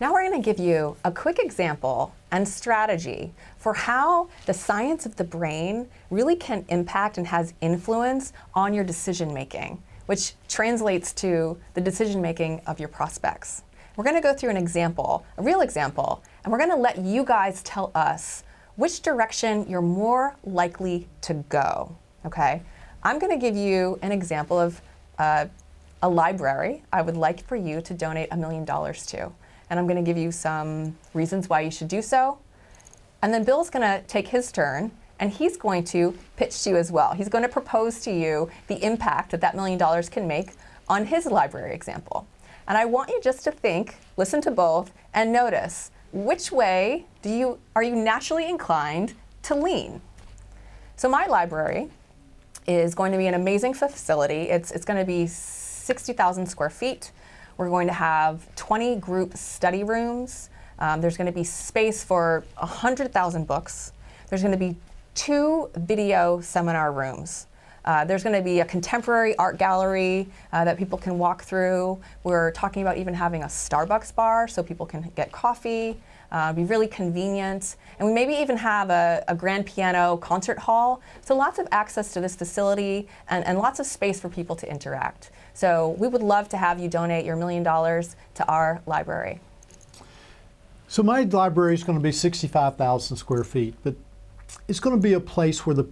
Now we're going to give you a quick example and strategy for how the science of the brain really can impact and has influence on your decision making, which translates to the decision making of your prospects. We're going to go through an example, a real example, and we're going to let you guys tell us which direction you're more likely to go, okay? I'm going to give you an example of a library I would like for you to donate $1 million to. And I'm going to give you some reasons why you should do so. And then Bill's going to take his turn, and he's going to pitch to you as well. He's going to propose to you the impact that $1 million can make on his library example. And I want you just to think, listen to both, and notice which way are you naturally inclined to lean. So my library is going to be an amazing facility. It's going to be 60,000 square feet. We're going to have 20 group study rooms. There's going to be space for 100,000 books. There's going to be 2 video seminar rooms. There's going to be a contemporary art gallery that people can walk through. We're talking about even having a Starbucks bar so people can get coffee. Be really convenient. And we maybe even have a grand piano concert hall. So lots of access to this facility and lots of space for people to interact. So we would love to have you donate your $1 million to our library. So my library is going to be 65,000 square feet, but it's going to be a place where the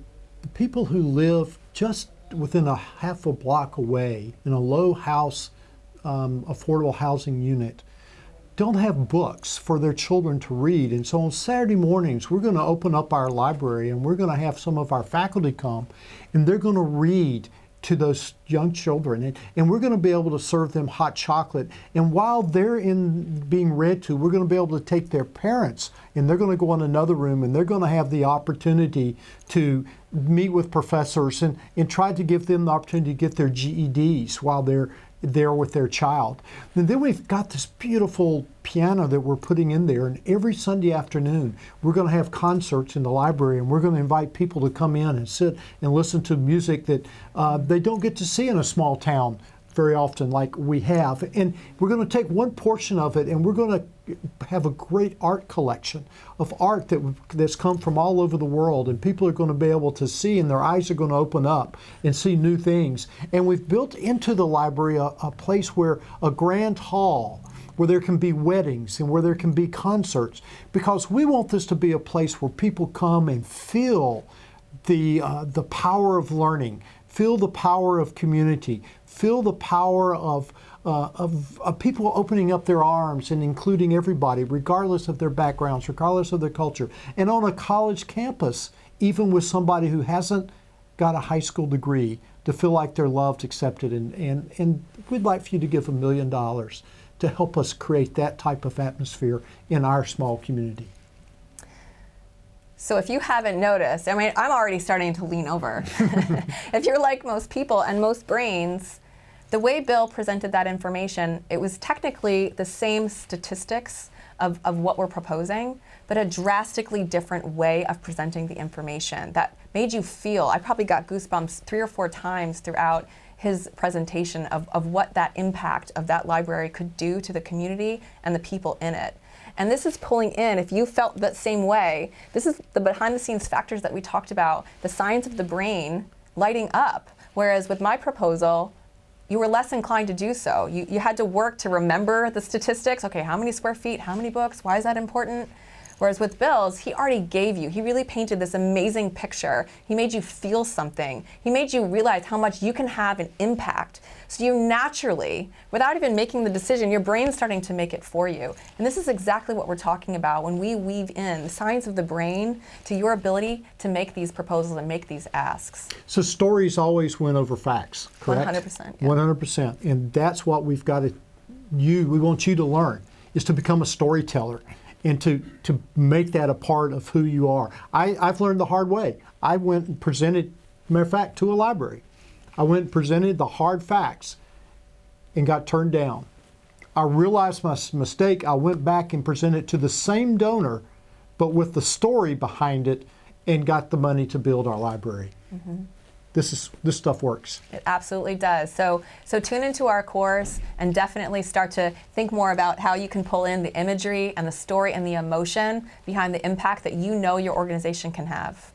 people who live just within a half a block away in a low house, affordable housing unit don't have books for their children to read. And so on Saturday mornings, we're going to open up our library and we're going to have some of our faculty come and they're going to read to those young children. And we're going to be able to serve them hot chocolate. And while they're being read to, we're going to be able to take their parents and they're going to go in another room and they're going to have the opportunity to meet with professors and try to give them the opportunity to get their GEDs while they're there with their child. And then we've got this beautiful piano that we're putting in there, and every Sunday afternoon we're going to have concerts in the library and we're going to invite people to come in and sit and listen to music that they don't get to see in a small town very often like we have. And we're going to take one portion of it and we're going to have a great art collection of art that's come from all over the world, and people are going to be able to see and their eyes are going to open up and see new things. And we've built into the library a place where a grand hall where there can be weddings and where there can be concerts, because we want this to be a place where people come and feel the power of learning, feel the power of community, feel the power of people opening up their arms and including everybody, regardless of their backgrounds, regardless of their culture. And on a college campus, even with somebody who hasn't got a high school degree, to feel like they're loved, accepted, and we'd like for you to give $1 million to help us create that type of atmosphere in our small community. So if you haven't noticed, I mean, I'm already starting to lean over. If you're like most people and most brains, the way Bill presented that information, it was technically the same statistics of what we're proposing, but a drastically different way of presenting the information that made you feel. I probably got goosebumps 3 or 4 times throughout his presentation of what that impact of that library could do to the community and the people in it. And this is pulling in, if you felt that same way, this is the behind the scenes factors that we talked about, the science of the brain lighting up. Whereas with my proposal, you were less inclined to do so. You had to work to remember the statistics. Okay, how many square feet, how many books, why is that important? Whereas with Bill's, he already gave you, he really painted this amazing picture. He made you feel something. He made you realize how much you can have an impact. So you naturally, without even making the decision, your brain's starting to make it for you. And this is exactly what we're talking about when we weave in the science of the brain to your ability to make these proposals and make these asks. So stories always win over facts, correct? 100%. Yeah. 100%. And that's what we've got to, we want you to learn, is to become a storyteller and to make that a part of who you are. I've learned the hard way. I went and presented, matter of fact, to a library. I went and presented the hard facts and got turned down. I realized my mistake. I went back and presented to the same donor, but with the story behind it, and got the money to build our library. Mm-hmm. this stuff works. It absolutely does. So tune into our course and definitely start to think more about how you can pull in the imagery and the story and the emotion behind the impact that you know your organization can have.